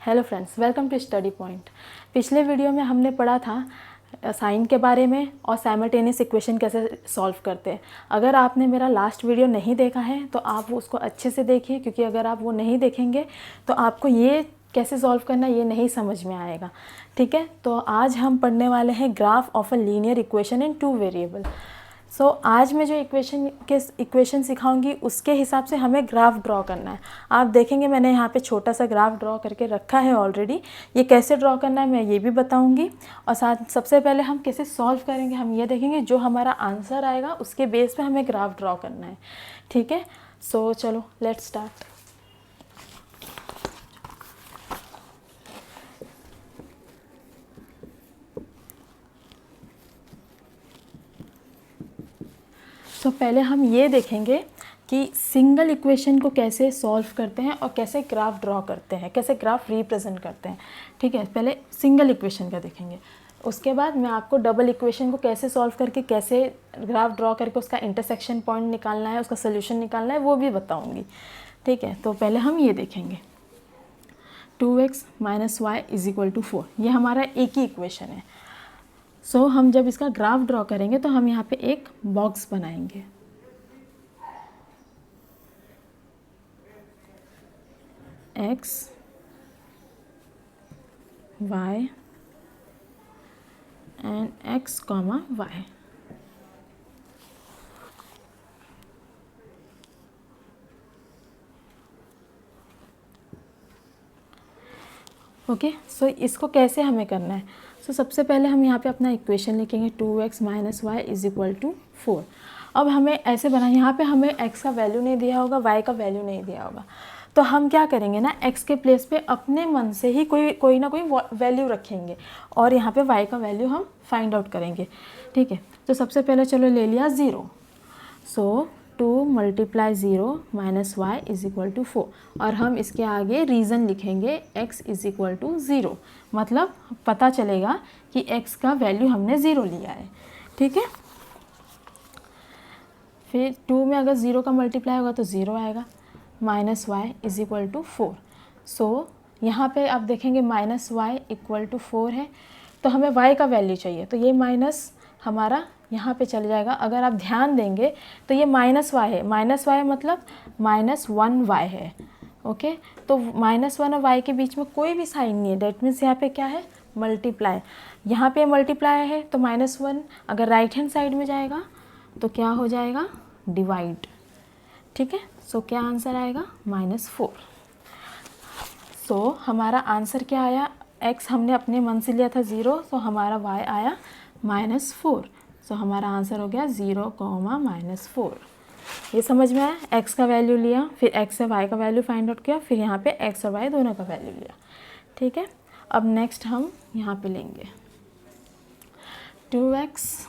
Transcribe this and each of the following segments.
Hello friends, welcome to Study Point. पिछले video में हमने पढ़ा था साइन के बारे में और साइमल्टेनियस इक्वेशन कैसे सॉल्व करते हैं। अगर आपने मेरा लास्ट वीडियो नहीं देखा है तो आप उसको अच्छे से देखिए, क्योंकि अगर आप वो नहीं देखेंगे तो आपको ये कैसे सॉल्व करना ये नहीं समझ में आएगा। ठीक है, तो आज हम पढ़ने वाले हैं graph of a linear equation in two variable. So आज मैं जो इक्वेशन सिखाऊंगी उसके हिसाब से हमें ग्राफ ड्रॉ करना है। आप देखेंगे मैंने यहाँ पे छोटा सा ग्राफ ड्रॉ करके रखा है ऑलरेडी। ये कैसे ड्रॉ करना है मैं ये भी बताऊंगी, और साथ सबसे पहले हम कैसे सॉल्व करेंगे हम ये देखेंगे। जो हमारा आंसर आएगा उसके बेस पे हमें ग्राफ ड्रॉ करना है। ठीक है, सो चलो लेट्स स्टार्ट। तो पहले हम ये देखेंगे कि सिंगल इक्वेशन को कैसे सॉल्व करते हैं और कैसे ग्राफ ड्रॉ करते हैं, कैसे ग्राफ रिप्रेजेंट करते हैं। ठीक है, पहले सिंगल इक्वेशन का देखेंगे, उसके बाद मैं आपको डबल इक्वेशन को कैसे सॉल्व करके कैसे ग्राफ ड्रॉ करके उसका इंटरसेक्शन पॉइंट निकालना है, उसका सोल्यूशन निकालना है, वो भी बताऊँगी। ठीक है, तो पहले हम ये देखेंगे 2x - y = 4। ये हमारा एक ही इक्वेशन है। सो हम जब इसका ग्राफ ड्रॉ करेंगे तो हम यहाँ पे एक बॉक्स बनाएंगे। x, y and x, y। Okay, so इसको कैसे हमें करना है। सो सबसे पहले हम यहाँ पे अपना इक्वेशन लिखेंगे 2x - y = 4। अब हमें ऐसे बना, यहाँ पे हमें x का वैल्यू नहीं दिया होगा, y का वैल्यू नहीं दिया होगा, तो हम क्या करेंगे ना, x के प्लेस पे अपने मन से ही कोई ना कोई वैल्यू रखेंगे और यहाँ पे y का वैल्यू हम फाइंड आउट करेंगे। ठीक है, तो सबसे पहले चलो ले लिया 0। सो 2 × 0 - y = 4, और हम इसके आगे रीज़न लिखेंगे x = 0, मतलब पता चलेगा कि x का वैल्यू हमने 0 लिया है। ठीक है, फिर 2 में अगर 0 का मल्टीप्लाई होगा तो 0 आएगा, -y = 4। सो यहाँ पे आप देखेंगे -y = 4 है, तो हमें y का वैल्यू चाहिए, तो ये माइनस हमारा यहाँ पे चल जाएगा। अगर आप ध्यान देंगे तो ये -y है, -y मतलब -1y है। ओके, तो -1 और y के बीच में कोई भी साइन नहीं है, डेट मीन्स यहाँ पे क्या है, मल्टीप्लाई। यहाँ पे मल्टीप्लाई है तो -1 अगर राइट हैंड साइड में जाएगा तो क्या हो जाएगा, डिवाइड। ठीक है, सो क्या आंसर आएगा, -4। सो हमारा आंसर क्या आया, x हमने अपने मन से लिया था 0, तो हमारा y आया -4। सो हमारा आंसर हो गया 0, -4। ये समझ में आया, x का वैल्यू लिया, फिर x से y का वैल्यू फाइंड आउट किया, फिर यहाँ पे x और y दोनों का वैल्यू लिया। ठीक है, अब नेक्स्ट हम यहाँ पे लेंगे 2x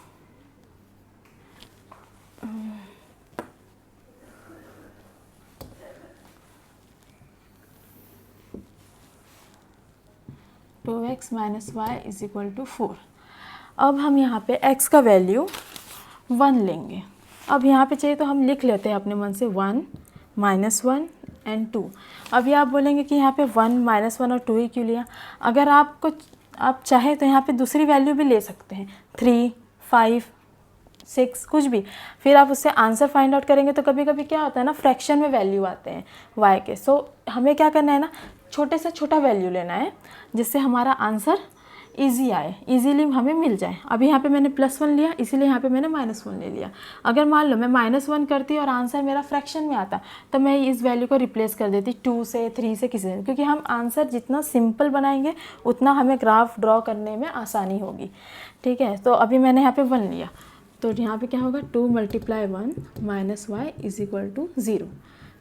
- y = 4। अब हम यहाँ पे x का वैल्यू 1 लेंगे। अब यहाँ पे चाहिए तो हम लिख लेते हैं अपने मन से 1, -1 एंड 2। अभी आप बोलेंगे कि यहाँ पे 1, -1 और 2 ही क्यों लिया। अगर आप चाहे तो यहाँ पे दूसरी वैल्यू भी ले सकते हैं, 3, 5, 6, कुछ भी। फिर आप उससे आंसर फाइंड आउट करेंगे तो कभी कभी क्या होता है ना, फ्रैक्शन में वैल्यू आते हैं y के। सो हमें क्या करना है ना, छोटे से छोटा वैल्यू लेना है जिससे हमारा आंसर ईजी आए, ईजीली हमें मिल जाए। अभी यहाँ पे मैंने +1 लिया, इसीलिए यहाँ पे मैंने -1 ले लिया। अगर मान लो मैं -1 करती और आंसर मेरा फ्रैक्शन में आता तो मैं इस वैल्यू को रिप्लेस कर देती 2 से, 3 से, किसी से, क्योंकि हम आंसर जितना सिंपल बनाएंगे उतना हमें ग्राफ ड्रॉ करने में आसानी होगी। ठीक है, तो अभी मैंने यहाँ पे 1 लिया, तो यहाँ पे क्या होगा, 2 × 1 - y = 0।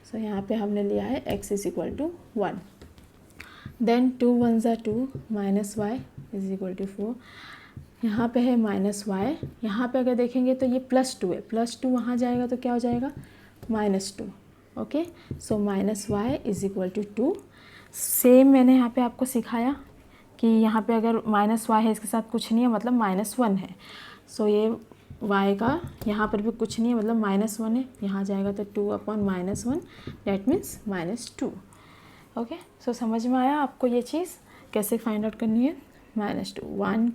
सो यहाँ पे हमने लिया है x = 1। Then 2 × 1 = 2 -y = 4। यहाँ पे है -y, यहाँ पे अगर देखेंगे तो ये +2 है, +2 वहाँ जाएगा तो क्या हो जाएगा, -2। ओके, सो -y = 2। सेम मैंने यहाँ पे आपको सिखाया कि यहाँ पे अगर -y है, इसके साथ कुछ नहीं है मतलब -1 है। सो ये y का यहाँ पर भी कुछ नहीं है मतलब -1 है, यहाँ जाएगा तो 2/-1, दैट मीन्स -2। ओके, सो समझ में आया आपको ये चीज़ कैसे फाइंड आउट करनी है? -2 1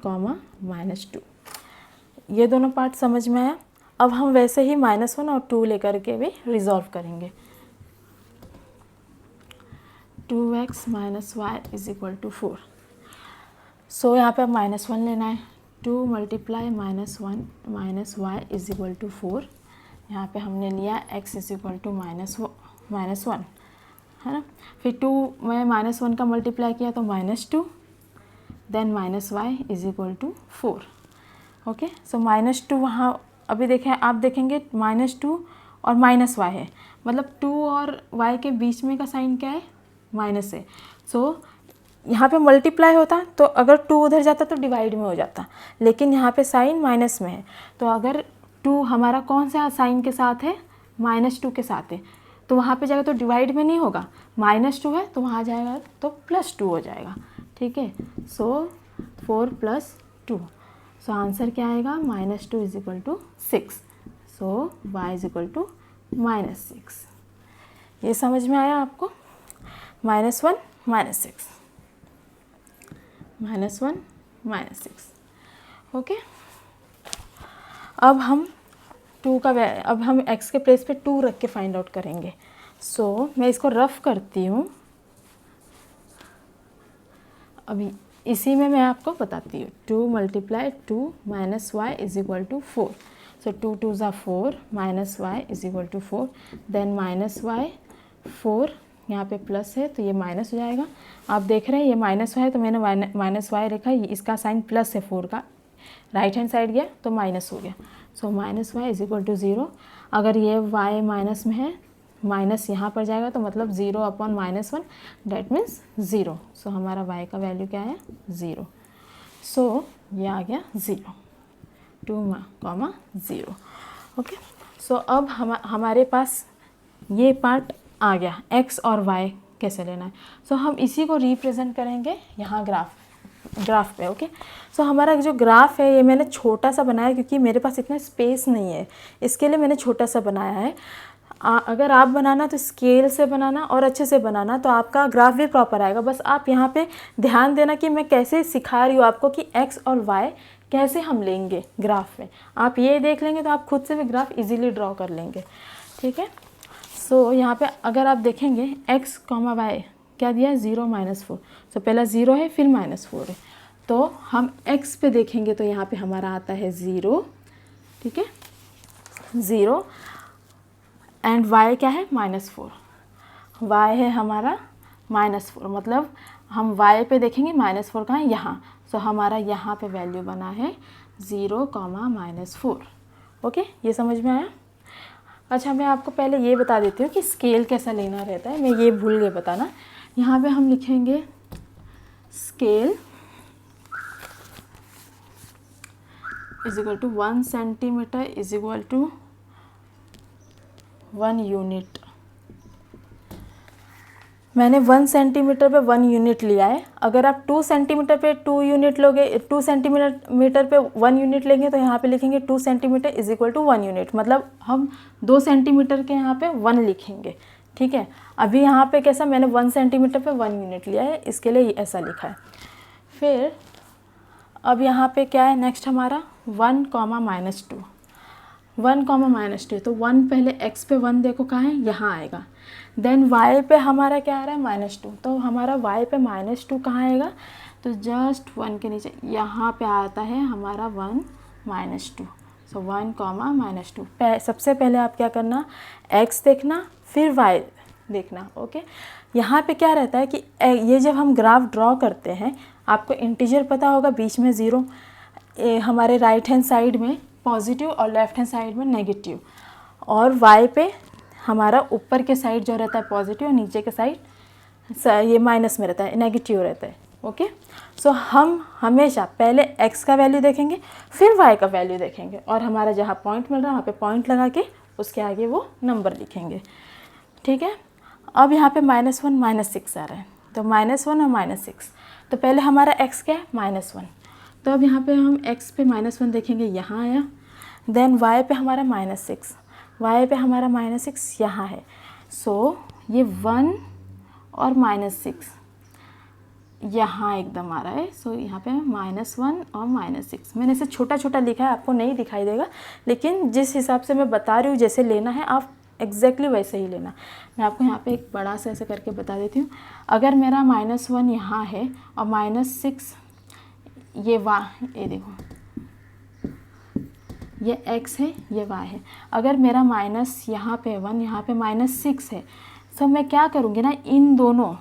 -2 ये दोनों पार्ट समझ में आया। अब हम वैसे ही -1 और 2 लेकर के भी रिजॉल्व करेंगे। 2x - y = 4। सो यहाँ पे अब -1 लेना है। 2 × -1 - y = 4। यहाँ पे हमने लिया x = -1, है ना। फिर 2 में -1 का मल्टीप्लाई किया तो -2, देन -y = 4। ओके, सो -2 वहाँ अभी देखें, आप देखेंगे -2 और -y है, मतलब 2 और y के बीच में का साइन क्या है? माइनस है। सो यहाँ पे मल्टीप्लाई होता तो अगर 2 उधर जाता तो डिवाइड में हो जाता, लेकिन यहाँ पे साइन माइनस में है, तो अगर 2 हमारा कौन सा साइन के साथ है? -2 के साथ है, तो वहाँ पे जाएगा तो डिवाइड में नहीं होगा। -2 है तो वहाँ जाएगा तो +2 हो जाएगा। ठीक है, सो 4 + 2, सो आंसर क्या आएगा? -2 = 6। सो y = -6। ये समझ में आया आपको? -1 -6, -1 -6। ओके, अब हम 2 का अब हम x के प्लेस पे 2 रख के फाइंड आउट करेंगे। सो मैं इसको रफ करती हूँ, अभी इसी में मैं आपको बताती हूँ। 2 × 2 - y = 4। सो 2 2 = 4 -y = 4, देन -y 4, यहाँ पे प्लस है तो ये माइनस हो जाएगा। आप देख रहे हैं ये माइनस है तो मैंने -y लिखा, इसका साइन प्लस है 4 का, राइट हैंड साइड गया तो माइनस हो गया। सो -y = 0। अगर ये y माइनस में है, माइनस यहाँ पर जाएगा तो मतलब 0/-1, डैट मीन्स 0। सो हमारा y का वैल्यू क्या है? 0। सो ये आ गया 0, 2, 0। ओके, सो अब हमारे पास ये पार्ट आ गया, x और y कैसे लेना है। सो हम इसी को रिप्रेजेंट करेंगे यहाँ ग्राफ पे। ओके, सो हमारा जो ग्राफ है ये मैंने छोटा सा बनाया क्योंकि मेरे पास इतना स्पेस नहीं है, इसके लिए मैंने छोटा सा बनाया है। अगर आप बनाना तो स्केल से बनाना और अच्छे से बनाना, तो आपका ग्राफ भी प्रॉपर आएगा। बस आप यहाँ पे ध्यान देना कि मैं कैसे सिखा रही हूँ आपको कि x और y कैसे हम लेंगे ग्राफ में। आप ये देख लेंगे तो आप खुद से भी ग्राफ इजीली ड्रॉ कर लेंगे। ठीक है, सो यहाँ पे अगर आप देखेंगे x, y क्या दिया है? 0 -4। सो पहला 0 है फिर -4 है, तो हम x पे देखेंगे तो यहाँ पे हमारा आता है 0। ठीक है, 0 एंड y क्या है? -4। y है हमारा -4, मतलब हम y पे देखेंगे -4 कहाँ है? यहाँ। सो हमारा यहाँ पे वैल्यू बना है 0, -4। ओके, ये समझ में आया? अच्छा, मैं आपको पहले ये बता देती हूँ कि स्केल कैसा लेना रहता है, मैं ये भूल गई बताना। यहाँ पे हम लिखेंगे स्केल = 1 सेंटीमीटर = 1 यूनिट। मैंने 1 सेंटीमीटर पे 1 यूनिट लिया है। अगर आप 2 सेंटीमीटर पे 2 यूनिट लोगे, 2 सेंटीमीटर पे 1 यूनिट लेंगे तो यहाँ पे लिखेंगे 2 सेंटीमीटर = 1 यूनिट, मतलब हम 2 सेंटीमीटर के यहाँ पे 1 लिखेंगे। ठीक है, अभी यहाँ पे कैसा, मैंने 1 सेंटीमीटर पे 1 यूनिट लिया है, इसके लिए ऐसा लिखा है। फिर अब यहाँ पे क्या है नेक्स्ट हमारा? 1, -2। 1, -2, तो 1 पहले x पे 1 देखो कहाँ है? यहाँ आएगा। देन y पे हमारा क्या आ रहा है? -2, तो हमारा y पे -2 कहाँ आएगा? तो जस्ट 1 के नीचे यहाँ पे आता है हमारा 1 -2। सो 1, -2। सबसे पहले आप क्या करना? x देखना फिर y देखना। ओके, यहाँ पे क्या रहता है कि ये जब हम ग्राफ ड्रॉ करते हैं, आपको इंटीजर पता होगा, बीच में 0, हमारे राइट हैंड साइड में पॉजिटिव और लेफ्ट हैंड साइड में नेगेटिव, और y पे हमारा ऊपर के साइड जो रहता है पॉजिटिव और नीचे के साइड ये माइनस में रहता है, नेगेटिव रहता है। ओके, सो हम हमेशा पहले x का वैल्यू देखेंगे फिर y का वैल्यू देखेंगे, और हमारा जहाँ पॉइंट मिल रहा है वहाँ पे पॉइंट लगा के उसके आगे वो नंबर लिखेंगे। ठीक है, अब यहाँ पे -1 -6 आ रहा है, तो -1 और -6, तो पहले हमारा x क्या है? -1, तो अब यहाँ पे हम x पे -1 देखेंगे, यहाँ आया। देन y पे हमारा -6, y पे हमारा -6 यहाँ है। सो ये 1 और -6 यहाँ एकदम आ रहा है। सो यहाँ पे -1 और -6 मैंने इसे छोटा छोटा लिखा है, आपको नहीं दिखाई देगा, लेकिन जिस हिसाब से मैं बता रही हूँ जैसे लेना है आप एग्जैक्टली वैसे ही लेना। मैं आपको यहाँ पे एक बड़ा सा ऐसे करके बता देती हूँ। अगर मेरा -1 यहाँ है और -6 ये ये देखो ये x है, ये y है। अगर मेरा माइनस यहाँ पे 1 यहाँ पे -6 है, तो मैं क्या करूँगी ना, इन दोनों,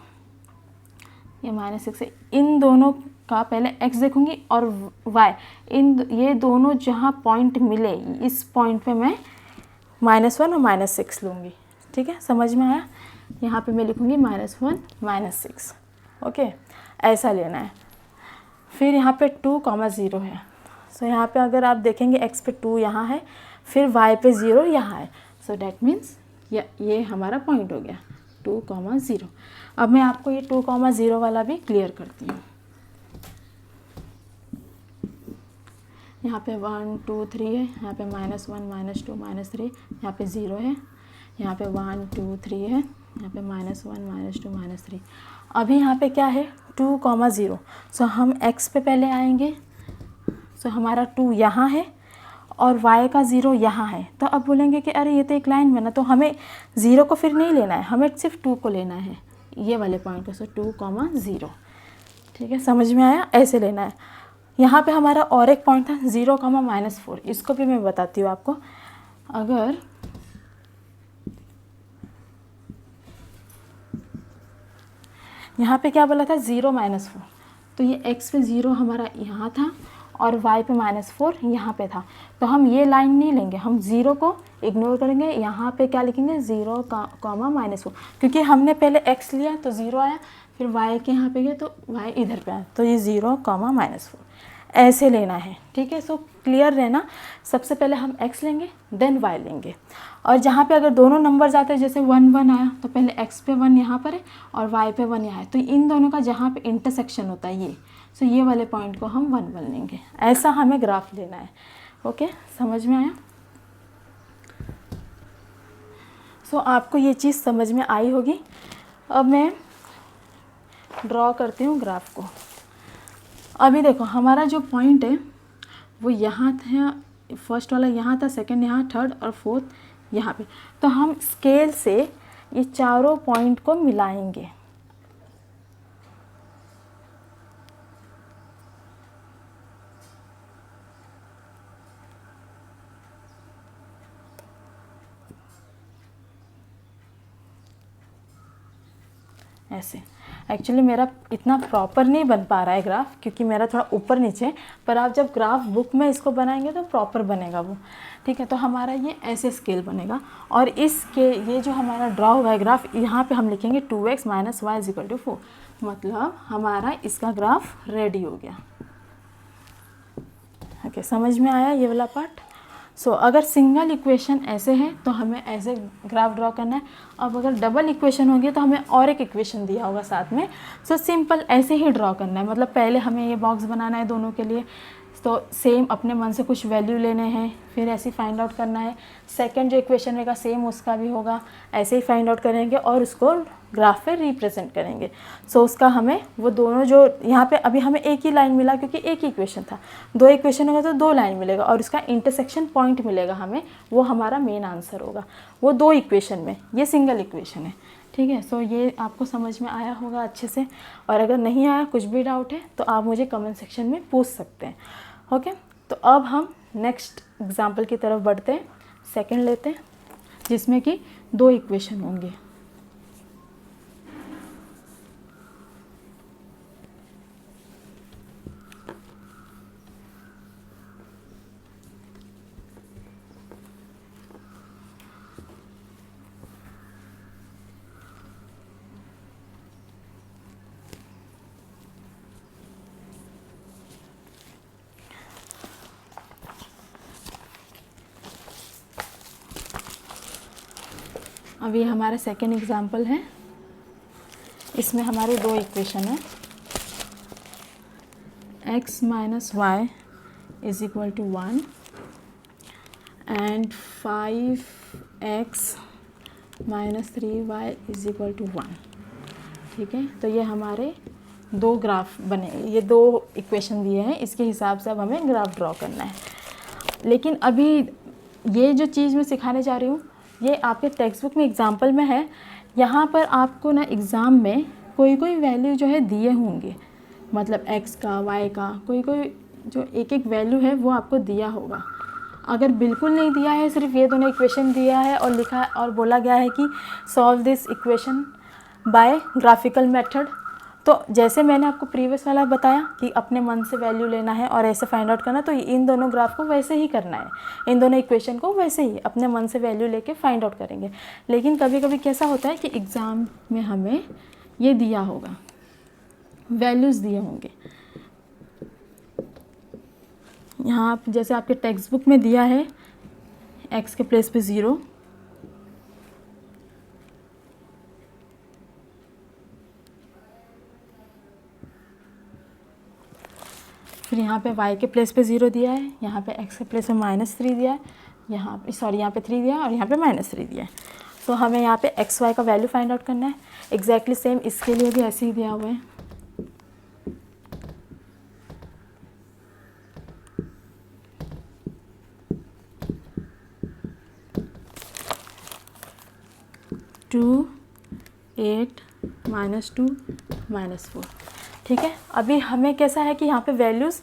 ये -6 है, इन दोनों का पहले x देखूँगी और y, ये दोनों जहाँ पॉइंट मिले इस पॉइंट पे मैं -1 और -6 लूँगी। ठीक है, समझ में आया? यहाँ पे मैं लिखूँगी -1 -6। ओके, ऐसा लेना है। फिर यहाँ पे 2, 0 है। सो यहाँ पे अगर आप देखेंगे x पे 2 यहाँ है, फिर y पे 0 यहाँ है। सो डैट मीन्स ये हमारा पॉइंट हो गया 2, 0। अब मैं आपको ये 2, 0 वाला भी क्लियर करती हूँ। यहाँ पे 1, 2, 3 है, यहाँ पे -1, -2, -3, यहाँ पे 0 है, यहाँ पे 1, 2, 3 है, यहाँ पे -1, -2, -3। अभी यहाँ पे क्या है 2, 0। सो हम x पे पहले आएंगे। सो हमारा 2 यहाँ है और y का 0 यहाँ है। तो अब बोलेंगे कि अरे ये तो एक लाइन बना, तो हमें 0 को फिर नहीं लेना है, हमें सिर्फ 2 को लेना है, ये वाले पॉइंट को। सो 2, 0। ठीक है, समझ में आया? ऐसे लेना है। यहाँ पे हमारा और एक पॉइंट था 0, -4। इसको भी मैं बताती हूँ आपको। अगर यहाँ पे क्या बोला था 0, -4, तो ये x पे 0 हमारा यहाँ था और y पे -4 यहाँ पे था। तो हम ये लाइन नहीं लेंगे, हम 0 को इग्नोर करेंगे। यहाँ पे क्या लिखेंगे 0, -4, क्योंकि हमने पहले x लिया तो 0 आया, फिर y के यहाँ पे गए तो y इधर पे आया, तो ये 0, -4 ऐसे लेना है। ठीक है, सो क्लियर रहना। सबसे पहले हम x लेंगे देन y लेंगे, और जहाँ पे अगर दोनों नंबर आते हैं, जैसे 1, 1 आया तो पहले x पे 1 यहाँ पर है और y पे 1 यहाँ है, तो इन दोनों का जहाँ पे इंटरसेक्शन होता है ये, सो ये वाले पॉइंट को हम 1, 1 लेंगे। ऐसा हमें ग्राफ लेना है। ओके, समझ में आया? सो आपको ये चीज़ समझ में आई होगी। अब मैं ड्रॉ करती हूँ ग्राफ को। अभी देखो हमारा जो पॉइंट है वो यहाँ था, फर्स्ट वाला यहाँ था, सेकंड यहाँ, थर्ड और फोर्थ यहाँ पे। तो हम स्केल से ये चारों पॉइंट को मिलाएंगे। ऐसे एक्चुअली मेरा इतना प्रॉपर नहीं बन पा रहा है ग्राफ, क्योंकि मेरा थोड़ा ऊपर नीचे है, पर आप जब ग्राफ बुक में इसको बनाएंगे तो प्रॉपर बनेगा वो। ठीक है, तो हमारा ये ऐसे स्केल बनेगा, और इसके ये जो हमारा ड्रॉ हुआ है ग्राफ, यहाँ पे हम लिखेंगे 2x - y = 4। मतलब हमारा इसका ग्राफ रेडी हो गया। ओके, समझ में आया ये वाला पार्ट? सो अगर सिंगल इक्वेशन ऐसे है तो हमें ऐसे ग्राफ ड्रॉ करना है। अब अगर डबल इक्वेशन होगी तो हमें और एक इक्वेशन दिया होगा साथ में। सो सिंपल ऐसे ही ड्रॉ करना है। मतलब पहले हमें ये बॉक्स बनाना है दोनों के लिए, तो सेम अपने मन से कुछ वैल्यू लेने हैं, फिर ऐसे ही फाइंड आउट करना है। सेकंड जो इक्वेशन रहेगा सेम उसका भी होगा, ऐसे ही फाइंड आउट करेंगे और उसको ग्राफ पे रिप्रेजेंट करेंगे। सो उसका हमें वो दोनों जो यहाँ पे अभी हमें एक ही लाइन मिला क्योंकि एक ही इक्वेशन था, दो इक्वेशन होगा तो दो लाइन मिलेगा और उसका इंटरसेक्शन पॉइंट मिलेगा हमें, वो हमारा मेन आंसर होगा। वो दो इक्वेशन में, ये सिंगल इक्वेशन है। ठीक है, सो ये आपको समझ में आया होगा अच्छे से, और अगर नहीं आया, कुछ भी डाउट है तो आप मुझे कमेंट सेक्शन में पूछ सकते हैं। ओके, तो अब हम नेक्स्ट एग्जाम्पल की तरफ बढ़ते हैं। सेकंड लेते हैं जिसमें कि दो इक्वेशन होंगे। अब ये हमारा सेकेंड एग्जाम्पल है। इसमें हमारे दो इक्वेशन है, x - y = 1 and 5x - 3y = 1। ठीक है। तो ये हमारे दो ग्राफ बने, ये दो इक्वेशन दिए हैं, इसके हिसाब से अब हमें ग्राफ ड्रॉ करना है। लेकिन अभी ये जो चीज़ मैं सिखाने जा रही हूँ ये आपके टेक्स्ट बुक में एग्जाम्पल में है। यहाँ पर आपको ना एग्ज़ाम में कोई कोई वैल्यू जो है दिए होंगे, मतलब x का y का कोई कोई जो एक एक वैल्यू है वो आपको दिया होगा। अगर बिल्कुल नहीं दिया है, सिर्फ ये दोनों इक्वेशन दिया है और लिखा और बोला गया है कि solve this equation by graphical method, तो जैसे मैंने आपको प्रीवियस वाला बताया कि अपने मन से वैल्यू लेना है और ऐसे फाइंड आउट करना, तो इन दोनों ग्राफ को वैसे ही करना है, इन दोनों इक्वेशन को वैसे ही अपने मन से वैल्यू लेके फाइंड आउट करेंगे। लेकिन कभी कभी कैसा होता है कि एग्ज़ाम में हमें ये दिया होगा, वैल्यूज़ दिए होंगे। यहाँ जैसे आपके टेक्स्ट बुक में दिया है x के प्लेस पे 0, फिर यहाँ पे y के प्लेस पे 0 दिया है, यहाँ पे x के प्लेस पे -3 दिया है, यहाँ पे 3 दिया है और यहाँ पे -3 दिया है। तो हमें यहाँ पे x y का वैल्यू फाइंड आउट करना है। एग्जैक्टली सेम इसके लिए भी ऐसे ही दिया हुआ है। टू 8 -2 -4, ठीक है। अभी हमें कैसा है कि यहाँ पे वैल्यूज़,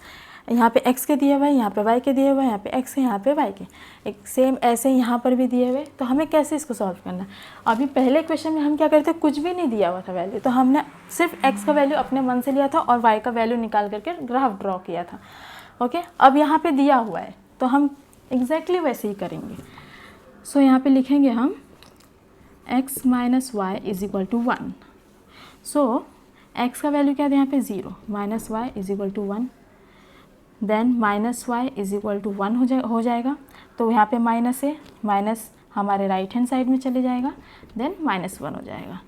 यहाँ पे x के दिए हुए हैं, यहाँ पे y के दिए हुए हैं, यहाँ पे x है, यहाँ पे y के, एक सेम ऐसे यहाँ पर भी दिए हुए। तो हमें कैसे इसको सॉल्व करना है। अभी पहले क्वेश्चन में हम क्या करते, कुछ भी नहीं दिया हुआ था वैल्यू, तो हमने सिर्फ x का वैल्यू अपने मन से लिया था और y का वैल्यू निकाल करके ग्राफ ड्रॉ किया था। ओके, अब यहाँ पर दिया हुआ है तो हम एग्जैक्टली वैसे ही करेंगे। सो यहाँ पर लिखेंगे हम x - y = 1। सो x का वैल्यू क्या है यहाँ पे 0, -y = 1, देन -y = 1 हो जाएगा। तो यहाँ पे माइनस है, माइनस हमारे राइट हैंड साइड में चले जाएगा, देन -1 हो जाएगा।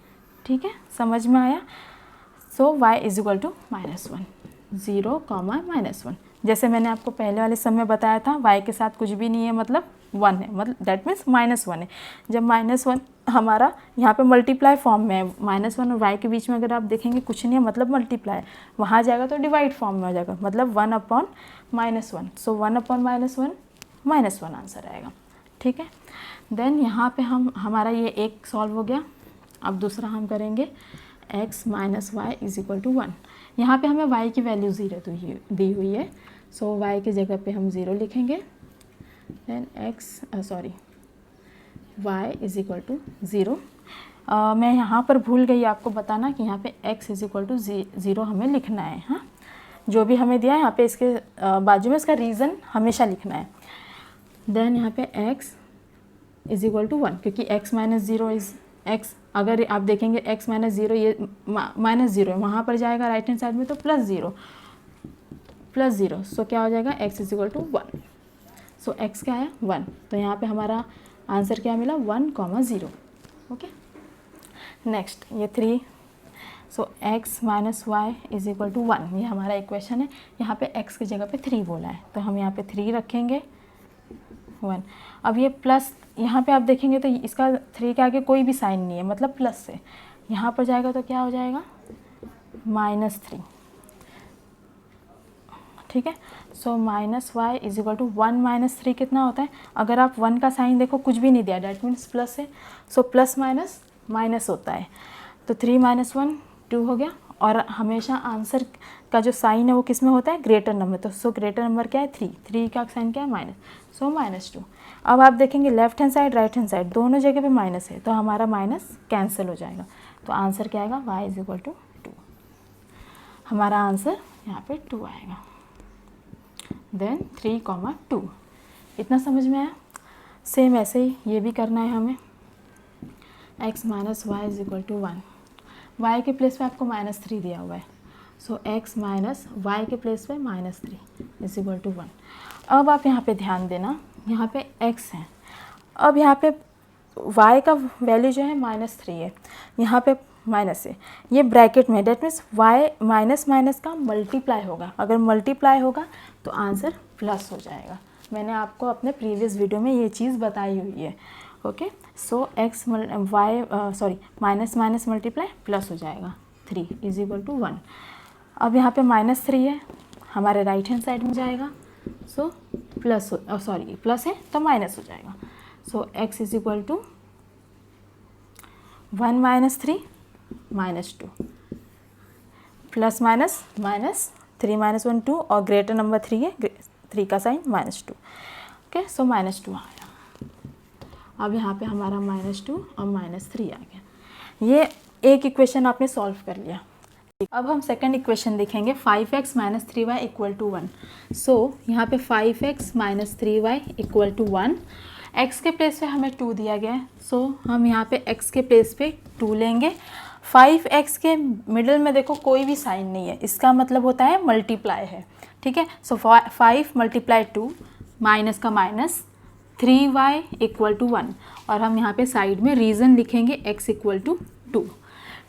ठीक है, समझ में आया। सो y = -1, 0, -1। जैसे मैंने आपको पहले वाले सम में बताया था, y के साथ कुछ भी नहीं है मतलब 1 है, मतलब दैट मीन्स -1 है। जब -1 हमारा यहाँ पे मल्टीप्लाई फॉर्म में है, -1 और y के बीच में अगर आप देखेंगे कुछ नहीं है मतलब मल्टीप्लाई, वहाँ जाएगा तो डिवाइड फॉर्म में हो जाएगा, मतलब 1/-1। सो 1/-1 -1 आंसर आएगा। ठीक है, देन यहाँ पे हमारा ये एक सॉल्व हो गया। अब दूसरा हम करेंगे x - y = 1। यहाँ पे हमें y की वैल्यू 0 दी हुई है, सो y की जगह पे हम 0 लिखेंगे, देन y = 0। मैं यहाँ पर भूल गई आपको बताना कि यहाँ पे x = 0 हमें लिखना है। हाँ, जो भी हमें दिया है यहाँ पे इसके बाजू में इसका रीज़न हमेशा लिखना है। देन यहाँ पे x = 1, क्योंकि x - 0 इज़ x। अगर आप देखेंगे x - 0 ये -0 है, वहाँ पर जाएगा राइट हैंड साइड में तो +0। सो क्या हो जाएगा, x = 1। सो x क्या है 1, तो यहाँ पे हमारा आंसर क्या मिला 1, 0। ओके, नेक्स्ट ये 3। सो x - y = 1, ये हमारा इक्वेशन है। यहाँ पे x की जगह पे 3 बोला है, तो हम यहाँ पे 3 रखेंगे, 1। अब ये प्लस, यहाँ पे आप देखेंगे तो इसका 3 के आगे कोई भी साइन नहीं है, मतलब प्लस से यहाँ पर जाएगा तो क्या हो जाएगा -3। ठीक है, सो -y = 1 - 3 कितना होता है। अगर आप 1 का साइन देखो कुछ भी नहीं दिया, डैट मीन्स प्लस है, सो प्लस माइनस माइनस होता है, तो 3 - 1 2 हो गया। और हमेशा आंसर का जो साइन है वो किस में होता है, ग्रेटर नंबर। तो सो ग्रेटर नंबर क्या है 3 का साइन क्या है माइनस, सो -2। अब आप देखेंगे left hand side right hand side दोनों जगह पे माइनस है, तो हमारा माइनस कैंसिल हो जाएगा। तो आंसर क्या आएगा, y = 2। हमारा आंसर यहाँ पे 2 आएगा। देन 3, 2। इतना समझ में आया। सेम ऐसे ही ये भी करना है हमें। x - y = 1, y के प्लेस पे आपको -3 दिया हुआ है, सो x - y के प्लेस पे -3 = 1। अब आप यहाँ पे ध्यान देना, यहाँ पे x है, अब यहाँ पे y का वैल्यू जो है -3 है, यहाँ पे माइनस है, ये ब्रैकेट में, डेट मीन्स y माइनस का मल्टीप्लाई होगा। अगर मल्टीप्लाई होगा तो आंसर प्लस हो जाएगा। मैंने आपको अपने प्रीवियस वीडियो में ये चीज़ बताई हुई है। Okay, so x - y minus multiply plus हो जाएगा। 3 इज इक्वल टू 1। अब यहाँ पे -3 है, हमारे राइट हैंड साइड में जाएगा, सो प्लस है तो माइनस हो जाएगा। So x is equal to 1 minus 3 minus 2 plus minus minus 3 minus 1 2 और ग्रेटर नंबर 3 है, 3 का साइन -2। ओके, सो -2 आ गया। अब यहाँ पे हमारा -2 और -3 आ गया। ये एक इक्वेशन आपने सॉल्व कर लिया। अब हम सेकंड इक्वेशन देखेंगे, 5x minus 3y equal to 1। सो यहाँ पे 5x minus 3y equal to 1। x के प्लेस पे हमें 2 दिया गया है, सो हम यहाँ पे x के प्लेस पे 2 लेंगे। 5x के मिडिल में देखो कोई भी साइन नहीं है, इसका मतलब होता है मल्टीप्लाई है, ठीक है। सो 5 मल्टीप्लाई 2 माइनस का माइनस 3y इक्वल टू 1, और हम यहाँ पे साइड में रीज़न लिखेंगे x इक्वल टू 2,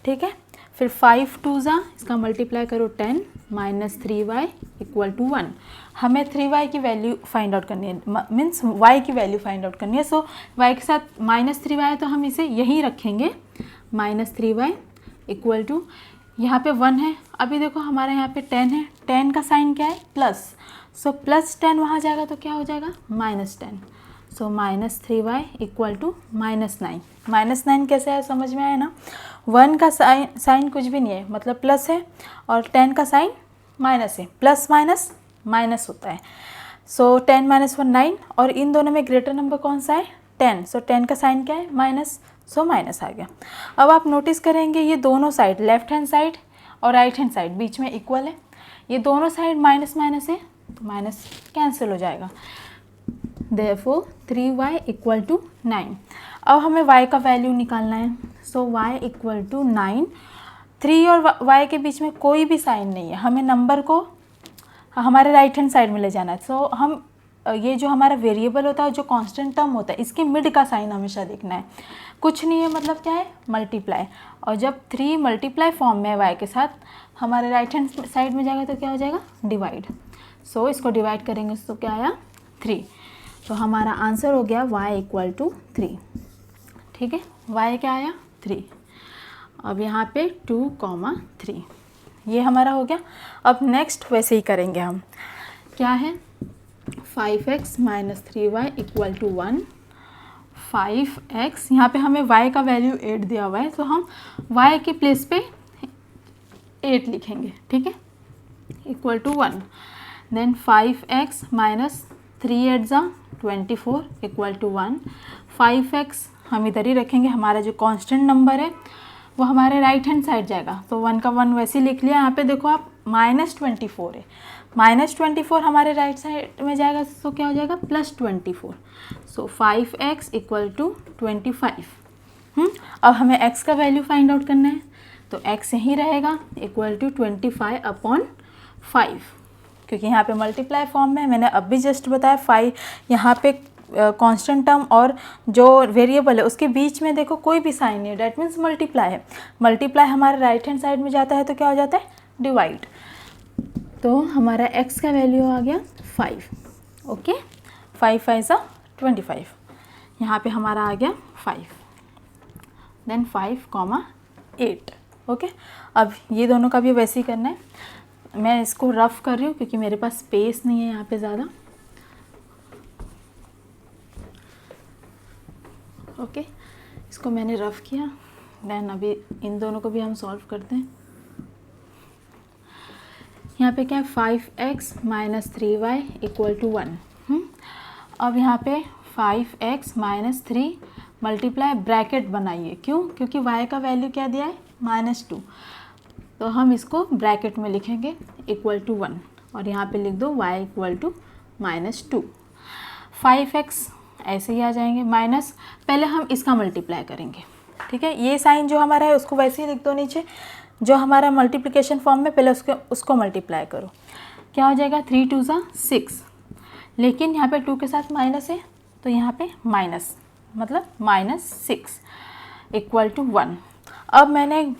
ठीक है। फिर 5 2 ज़ा, इसका मल्टीप्लाई करो 10 माइनस 3y इक्वल टू 1। हमें 3y की वैल्यू फाइंड आउट करनी है, मीन्स y की वैल्यू फाइंड आउट करनी है। सो y के साथ -3y है तो हम इसे यहीं रखेंगे, -3y इक्वल टू, यहाँ पे 1 है। अभी देखो हमारे यहाँ पे 10 है, 10 का साइन क्या है प्लस, सो प्लस 10 वहाँ जाएगा तो क्या हो जाएगा -10। सो -3y इक्वल टू -9। -9 कैसे है समझ में आया ना, 1 का साइन कुछ भी नहीं है, मतलब प्लस है, और 10 का साइन माइनस है, प्लस माइनस माइनस होता है। सो 10 माइनस 1 9, और इन दोनों में ग्रेटर नंबर कौन सा है 10, सो 10 का साइन क्या है माइनस, सो माइनस आ गया। अब आप नोटिस करेंगे ये दोनों साइड, लेफ्ट हैंड साइड और राइट हैंड साइड बीच में इक्वल है, ये दोनों साइड माइनस माइनस है तो माइनस कैंसिल हो जाएगा। Therefore 3y equal to 9। अब हमें y का वैल्यू निकालना है, सो y इक्वल टू 9। 3 और y के बीच में कोई भी साइन नहीं है, हमें नंबर को हमारे राइट हैंड साइड में ले जाना है। सो हम ये जो हमारा वेरिएबल होता है, जो कांस्टेंट टर्म होता है, इसके मिड का साइन हमेशा देखना है, कुछ नहीं है मतलब क्या है मल्टीप्लाई, और जब 3 मल्टीप्लाई फॉर्म में है y के साथ, हमारे राइट हैंड साइड में जाएगा तो क्या हो जाएगा डिवाइड। सो इसको डिवाइड करेंगे तो क्या आया 3, तो हमारा आंसर हो गया y इक्वल टू 3, ठीक है। y क्या आया 3। अब यहाँ पे 2, 3 ये हमारा हो गया। अब नेक्स्ट वैसे ही करेंगे हम, क्या है 5x minus 3y equal to 1। 5x, यहाँ पे हमें y का वैल्यू 8 दिया हुआ है, तो हम y के प्लेस पे 8 लिखेंगे, ठीक है, equal to 1। Then 5x minus 3 8 ज़ा 24 इक्वल टू 1। 5x हम इधर ही रखेंगे, हमारा जो कांस्टेंट नंबर है वो हमारे राइट हैंड साइड जाएगा, तो 1 का 1 वैसे ही लिख लिया। यहाँ पे देखो आप -24 है, -24 हमारे राइट साइड में जाएगा तो क्या हो जाएगा +24। सो 5x इक्वल टू 25। अब हमें x का वैल्यू फाइंड आउट करना है, तो x यहीं रहेगा इक्वल टू 25/5, क्योंकि यहाँ पे मल्टीप्लाई फॉर्म में, मैंने अभी जस्ट बताया 5 यहाँ पे कांस्टेंट टर्म और जो वेरिएबल है उसके बीच में देखो कोई भी साइन नहीं है, डैट मीन्स मल्टीप्लाई है। मल्टीप्लाई हमारे राइट हैंड साइड में जाता है तो क्या हो जाता है डिवाइड, तो हमारा x का वैल्यू आ गया 5। ओके, 5 5 25, यहाँ पे हमारा आ गया 5, देन 5, 8। ओके, अब ये दोनों का भी वैसे ही करना है। मैं इसको रफ़ कर रही हूँ क्योंकि मेरे पास स्पेस नहीं है यहाँ पे ज़्यादा। ओके, इसको मैंने रफ़ किया, देन अभी इन दोनों को भी हम सॉल्व करते हैं। यहाँ पे क्या है 5x minus 3y equal to 1। अब यहाँ पे 5x माइनस 3 मल्टीप्लाई ब्रैकेट बनाइए, क्यों, क्योंकि y का वैल्यू क्या दिया है -2, तो हम इसको ब्रैकेट में लिखेंगे इक्वल टू 1, और यहाँ पे लिख दो y इक्वल टू -2। 5x ऐसे ही आ जाएंगे, माइनस पहले हम इसका मल्टीप्लाई करेंगे, ठीक है। ये साइन जो हमारा है उसको वैसे ही लिख दो नीचे, जो हमारा मल्टीप्लिकेशन फॉर्म में पहले उसको मल्टीप्लाई करो, क्या हो जाएगा 3 2 6, लेकिन यहाँ पे 2 के साथ माइनस है तो यहाँ पे माइनस, मतलब -6 इक्वल टू 1। अब मैंने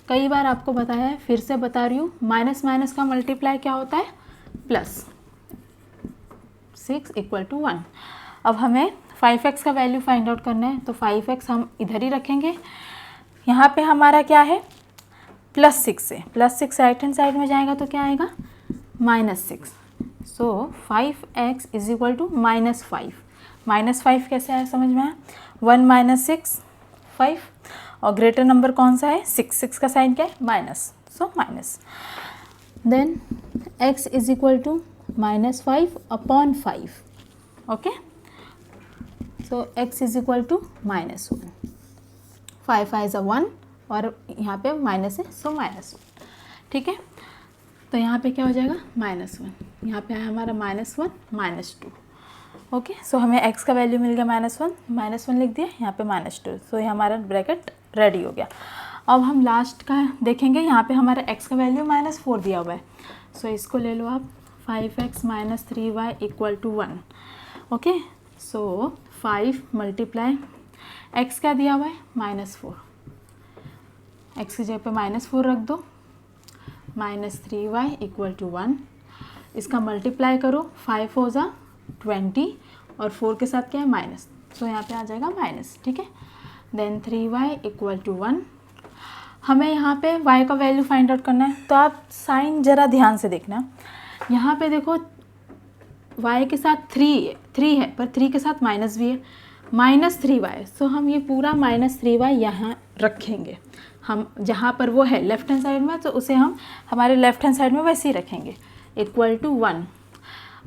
कई बार आपको बताया है, फिर से बता रही हूँ, माइनस माइनस का मल्टीप्लाई क्या होता है +6 इक्वल टू 1। अब हमें 5x का वैल्यू फाइंड आउट करना है, तो 5x हम इधर ही रखेंगे। यहाँ पे हमारा क्या है +6 से, +6 राइट हैंड साइड में जाएगा तो क्या आएगा, -6। सो 5x इज इक्वल टू -5। -5 कैसे आया समझ में आया, 1 - 6 5, और ग्रेटर नंबर कौन सा है, 6, 6 का साइन क्या है, minus, so minus. Then x is equal to -5/5, okay. So x is equal to -1, 5 5 is 1 और यहाँ पे माइनस है, सो -1, ठीक है। तो यहाँ पे क्या हो जाएगा, -1, यहाँ पे है हमारा -1 -2, ओके। सो हमें x का वैल्यू मिल गया -1 लिख दिया, यहाँ पे -2, सो ये हमारा ब्रैकेट रेडी हो गया। अब हम लास्ट का देखेंगे, यहाँ पे हमारा x का वैल्यू -4 दिया हुआ है, सो इसको ले लो आप, 5x - 3y = 1, ओके। सो 5 × x क्या दिया हुआ है, -4, x की जगह पे -4 रख दो, -3y = 1, इसका मल्टीप्लाई करो, 5 हो जा 20 और 4 के साथ क्या है, माइनस, सो यहाँ पे आ जाएगा माइनस, ठीक है। Then 3y = 1। हमें यहाँ पे y का वैल्यू फाइंड आउट करना है, तो आप साइन ज़रा ध्यान से देखना, यहाँ पे देखो y के साथ 3 है, पर 3 के साथ माइनस भी है, -3y, सो हम ये पूरा -3y यहाँ रखेंगे, हम जहाँ पर वो है लेफ्ट हैंड साइड में, तो उसे हम हमारे लेफ्ट हैंड साइड में वैसे ही रखेंगे, = 1।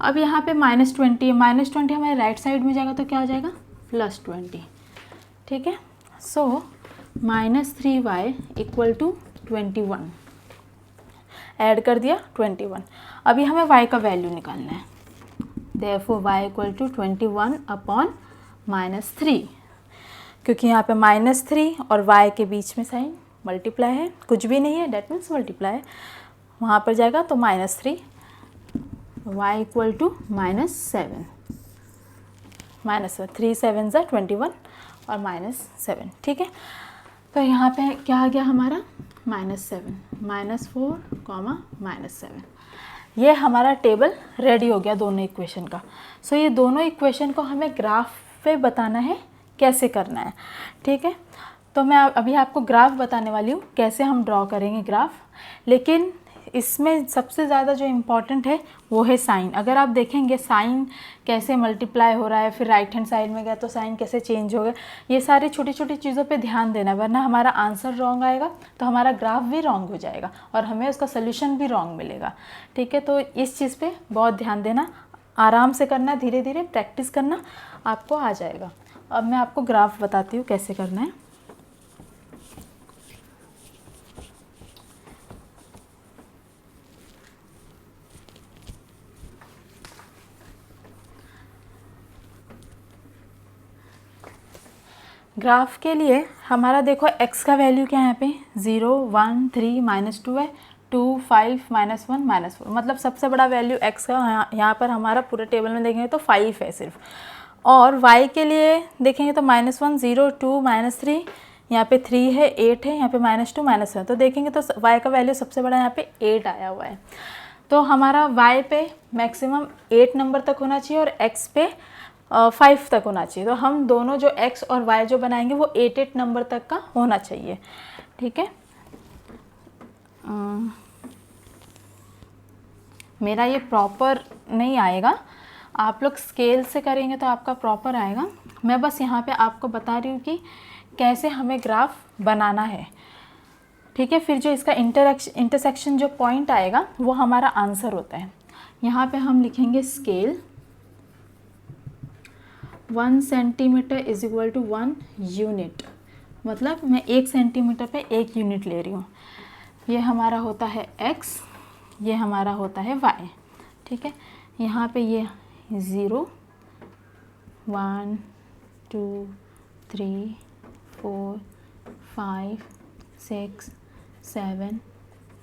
अब यहाँ पे -20 है, -20 हमारे राइट साइड में जाएगा तो क्या हो जाएगा, +20, ठीक है। सो -3y = 21, ऐड कर दिया 21। अभी हमें y का वैल्यू निकालना है, therefore y = 21/-3, क्योंकि यहाँ पे -3 और y के बीच में साइन मल्टीप्लाई है, कुछ भी नहीं है, डेट मीन्स मल्टीप्लाई है, वहाँ पर जाएगा तो -3, y = -7, -3 7 = 21 और -7, ठीक है। तो यहाँ पे क्या आ गया हमारा, -7, -4, -7, ये हमारा टेबल रेडी हो गया दोनों इक्वेशन का। सो ये दोनों इक्वेशन को हमें ग्राफ पे बताना है, कैसे करना है, ठीक है। तो मैं अभी आपको ग्राफ बताने वाली हूँ, कैसे हम ड्रॉ करेंगे ग्राफ, लेकिन इसमें सबसे ज़्यादा जो इम्पॉर्टेंट है वो है साइन। अगर आप देखेंगे साइन कैसे मल्टीप्लाई हो रहा है, फिर राइट हैंड साइड में गया तो साइन कैसे चेंज हो गया, ये सारी छोटी छोटी चीज़ों पे ध्यान देना, वरना हमारा आंसर रॉन्ग आएगा तो हमारा ग्राफ भी रॉन्ग हो जाएगा और हमें उसका सोल्यूशन भी रॉन्ग मिलेगा, ठीक है। तो इस चीज़ पे बहुत ध्यान देना, आराम से करना, धीरे धीरे प्रैक्टिस करना, आपको आ जाएगा। अब मैं आपको ग्राफ बताती हूँ कैसे करना है। ग्राफ के लिए हमारा देखो x का वैल्यू क्या है, यहाँ पे 0 1 3 -2 है, 2 5 -1 -4, मतलब सबसे बड़ा वैल्यू x का यहाँ पर हमारा पूरे टेबल में देखेंगे तो 5 है सिर्फ। और y के लिए देखेंगे तो -1 0 2 -3, यहाँ पे 3 है, 8 है, यहाँ पे -2 -1, तो देखेंगे तो y का वैल्यू सबसे बड़ा यहाँ पे 8 आया हुआ है। तो हमारा y पे मैक्सिमम 8 नंबर तक होना चाहिए और x पे 5 तक होना चाहिए। तो हम दोनों जो x और y जो बनाएंगे वो 8 नंबर तक का होना चाहिए, ठीक है। मेरा ये प्रॉपर नहीं आएगा, आप लोग स्केल से करेंगे तो आपका प्रॉपर आएगा। मैं बस यहाँ पे आपको बता रही हूँ कि कैसे हमें ग्राफ बनाना है, ठीक है। फिर जो इसका इंटरसेक्शन जो पॉइंट आएगा वो हमारा आंसर होता है। यहाँ पे हम लिखेंगे scale 1 centimetre is equal to 1 unit, मतलब मैं 1 सेंटीमीटर पे 1 यूनिट ले रही हूँ। ये हमारा होता है x, ये हमारा होता है y, ठीक है। यहाँ पे ये 0 1 2 3 4 5 6 7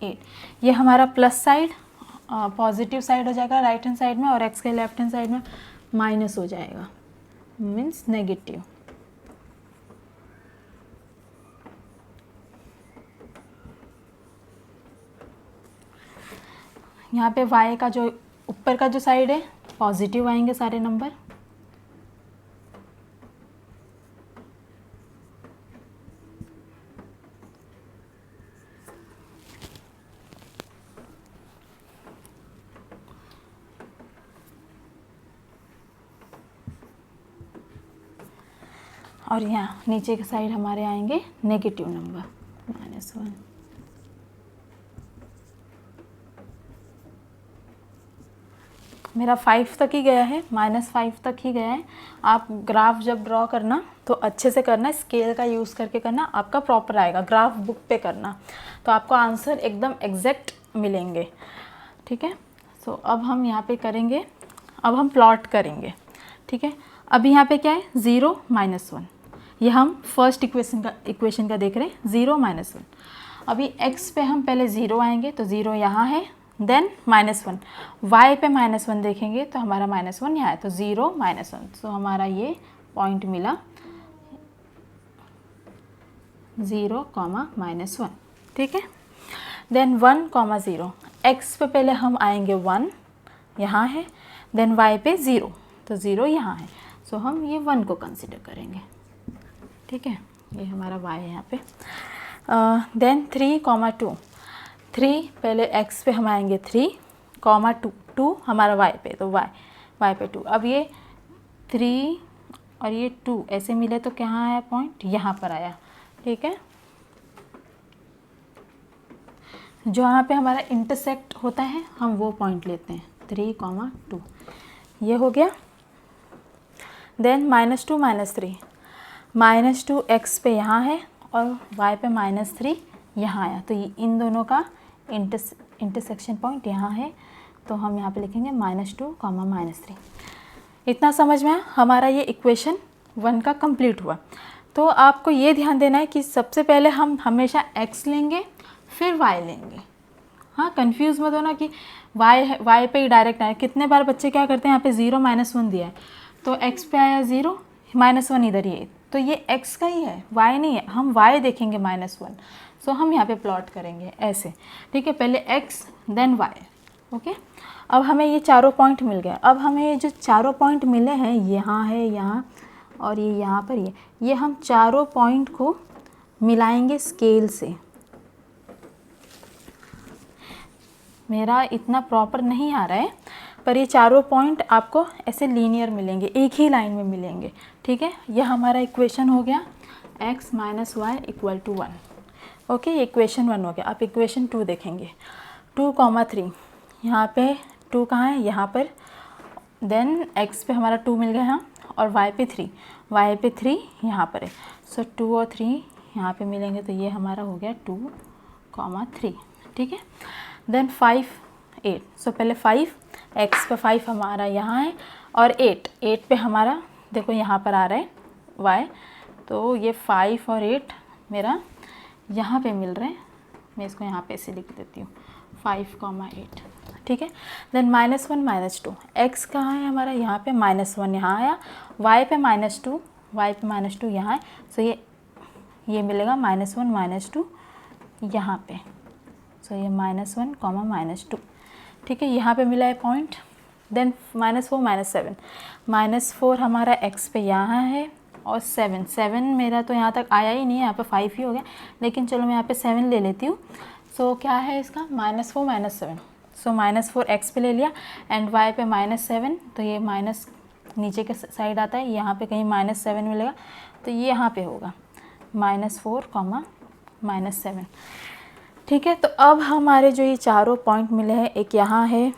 8, ये हमारा प्लस साइड पॉजिटिव साइड हो जाएगा राइट हैंड साइड में, और x के लेफ्ट हैंड साइड में माइनस हो जाएगा, मीन्स नेगेटिव। यहाँ पे y का जो ऊपर का जो साइड है पॉजिटिव आएंगे सारे नंबर, और यहाँ नीचे के साइड हमारे आएंगे नेगेटिव नंबर -1। मेरा 5 तक ही गया है, -5 तक ही गया है। आप ग्राफ जब ड्रॉ करना तो अच्छे से करना, स्केल का यूज़ करके करना, आपका प्रॉपर आएगा। ग्राफ बुक पे करना तो आपको आंसर एकदम एग्जैक्ट मिलेंगे, ठीक है। सो अब हम यहाँ पे करेंगे, अब हम प्लॉट करेंगे, ठीक है। अभी यहाँ पे क्या है 0 -1, ये हम फर्स्ट इक्वेशन का देख रहे हैं 0 -1। अभी x पे हम पहले 0 आएंगे तो 0 यहाँ है, देन -1। y पे -1 देखेंगे तो हमारा -1 यहाँ है, तो 0 -1। सो हमारा ये पॉइंट मिला 0, -1, ठीक है। देन 1, 0। x पे पहले हम आएंगे 1 यहाँ है, देन y पे 0, तो 0 यहाँ है। सो हम ये 1 को कंसिडर करेंगे, ठीक है। ये हमारा y है यहाँ पे। देन 3, 2। 3 पहले x पे हम आएंगे 3, 2 हमारा y पे, तो y पे 2। अब ये 3 और ये 2 ऐसे मिले तो कहाँ आया पॉइंट, यहाँ पर आया, ठीक है। जो यहाँ पे हमारा इंटरसेक्ट होता है हम वो पॉइंट लेते हैं, 3, 2, ये हो गया। देन -2, -3। -2 x पे यहाँ है और y पे -3 यहाँ आया, तो ये इन दोनों का इंटरसेक्शन पॉइंट यहाँ है, तो हम यहाँ पे लिखेंगे -2, -3। इतना समझ में आया, हमारा ये इक्वेशन 1 का कंप्लीट हुआ। तो आपको ये ध्यान देना है कि सबसे पहले हम हमेशा x लेंगे फिर y लेंगे। हाँ, कंफ्यूज मत होना कि y पे ही डायरेक्ट आया। कितने बार बच्चे क्या करते हैं, यहाँ पे 0 -1 दिया है तो x पे आया 0, -1 इधर ही है, तो ये x का ही है, y नहीं है। हम y देखेंगे -1, सो हम यहाँ पे प्लॉट करेंगे ऐसे, ठीक है। पहले x देन y, ओके। अब हमें ये चारों पॉइंट मिल गए। अब हमें ये जो चारों पॉइंट मिले हैं, यहाँ है, यहाँ और ये यहाँ पर, ये हम चारों पॉइंट को मिलाएंगे स्केल से। मेरा इतना प्रॉपर नहीं आ रहा है, पर ये चारों पॉइंट आपको ऐसे लीनियर मिलेंगे, एक ही लाइन में मिलेंगे, ठीक है। यह हमारा इक्वेशन हो गया x - y = 1, ओके। ये इक्वेशन 1 हो गया। आप इक्वेशन 2 देखेंगे, 2, 3। यहाँ पे 2 कहाँ है, यहाँ पर। देन x पे हमारा 2 मिल गया यहाँ, और y पे 3 यहाँ पर है। सो 2 और 3 यहाँ पे मिलेंगे, तो ये हमारा हो गया 2, 3, ठीक है। देन 5, 8। सो पहले 5, x पे 5 हमारा यहाँ है, और 8 पे हमारा देखो यहाँ पर आ रहा है y, तो ये 5 और 8 मेरा यहाँ पे मिल रहे हैं। मैं इसको यहाँ पे ऐसे लिख देती हूँ, 5, 8, ठीक है। देन -1, -2। x कहाँ है हमारा, यहाँ पे, -1 यहाँ आया, y पे -2 यहाँ है। सो ये मिलेगा -1, -2 यहाँ पे। सो ये -1, -2, ठीक है। यहाँ पे मिला है पॉइंट। देन -4, -7। -4 हमारा x पे यहाँ है, और 7 मेरा तो यहाँ तक आया ही नहीं है, यहाँ पे 5 ही हो गया, लेकिन चलो मैं यहाँ पे 7 ले लेती हूँ। सो क्या है इसका, -4, -7। सो -4 x पे ले लिया, एंड y पे -7, तो ये माइनस नीचे के साइड आता है, यहाँ पे कहीं -7 मिलेगा, तो ये यहाँ पे होगा -4, -7, ठीक है। तो अब हमारे जो ये चारों पॉइंट मिले हैं, एक यहाँ है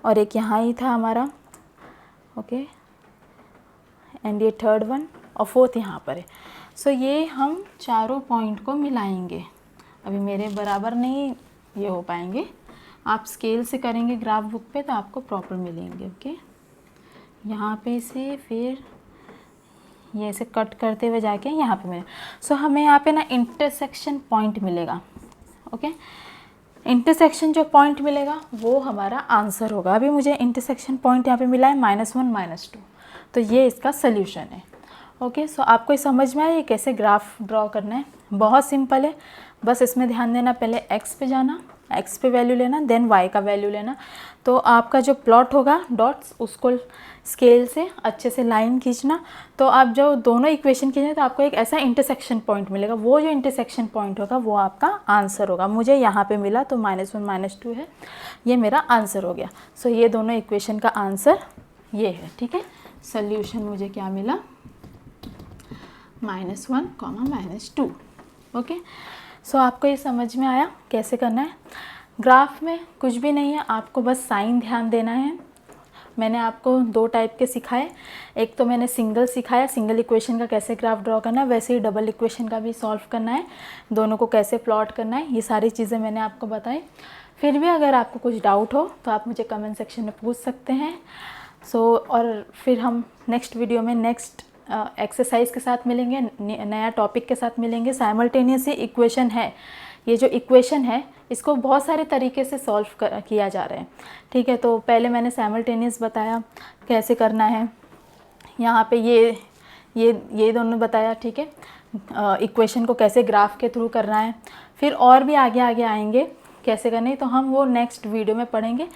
और एक यहाँ ही था हमारा, ओके। एंड ये थर्ड वन और फोर्थ यहाँ पर है। सो ये हम चारों पॉइंट को मिलाएंगे। अभी मेरे बराबर नहीं ये हो पाएंगे, आप स्केल से करेंगे ग्राफ बुक पे तो आपको प्रॉपर मिलेंगे, ओके। यहाँ पे से फिर ये ऐसे कट करते हुए जाके यहाँ पे मिले। सो हमें यहाँ पे ना इंटरसेक्शन पॉइंट मिलेगा, ओके। इंटरसेक्शन जो पॉइंट मिलेगा वो हमारा आंसर होगा। अभी मुझे इंटरसेक्शन पॉइंट यहाँ पे मिला है -1, -2, तो ये इसका सल्यूशन है, ओके। सो आपको समझ में आया ये कैसे ग्राफ ड्रॉ करना है। बहुत सिंपल है, बस इसमें ध्यान देना, पहले x पे जाना, x पे वैल्यू लेना, देन y का वैल्यू लेना। तो आपका जो प्लॉट होगा डॉट्स, उसको स्केल से अच्छे से लाइन खींचना। तो आप जो दोनों इक्वेशन खींचें तो आपको एक ऐसा इंटरसेक्शन पॉइंट मिलेगा, वो जो इंटरसेक्शन पॉइंट होगा वो आपका आंसर होगा। मुझे यहाँ पे मिला तो -1, -2 है, ये मेरा आंसर हो गया। सो ये दोनों इक्वेशन का आंसर ये है, ठीक है। सल्यूशन मुझे क्या मिला, -1, -2। ओके, सो आपको ये समझ में आया कैसे करना है। ग्राफ में कुछ भी नहीं है, आपको बस साइन ध्यान देना है। मैंने आपको 2 टाइप के सिखाए, एक तो मैंने सिंगल सिखाया, सिंगल इक्वेशन का कैसे ग्राफ ड्रॉ करना है, वैसे ही डबल इक्वेशन का भी सॉल्व करना है, दोनों को कैसे प्लॉट करना है, ये सारी चीज़ें मैंने आपको बताई। फिर भी अगर आपको कुछ डाउट हो तो आप मुझे कमेंट सेक्शन में पूछ सकते हैं। और फिर हम नेक्स्ट वीडियो में नेक्स्ट एक्सरसाइज के साथ मिलेंगे, नया टॉपिक के साथ मिलेंगे। साइमल्टेनियस इक्वेशन है, ये जो इक्वेशन है इसको बहुत सारे तरीके से सॉल्व किया जा रहा है, ठीक है। तो पहले मैंने साइमल्टेनियस बताया कैसे करना है, यहाँ पे ये दोनों बताया, ठीक है। इक्वेशन को कैसे ग्राफ के थ्रू करना है, फिर और भी आगे आगे आएंगे कैसे करना है, तो हम वो नेक्स्ट वीडियो में पढ़ेंगे।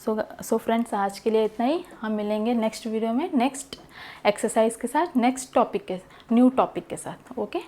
सो फ्रेंड्स, आज के लिए इतना ही। हम मिलेंगे नेक्स्ट वीडियो में नेक्स्ट एक्सरसाइज के साथ, नेक्स्ट टॉपिक के न्यू टॉपिक के साथ। ओके।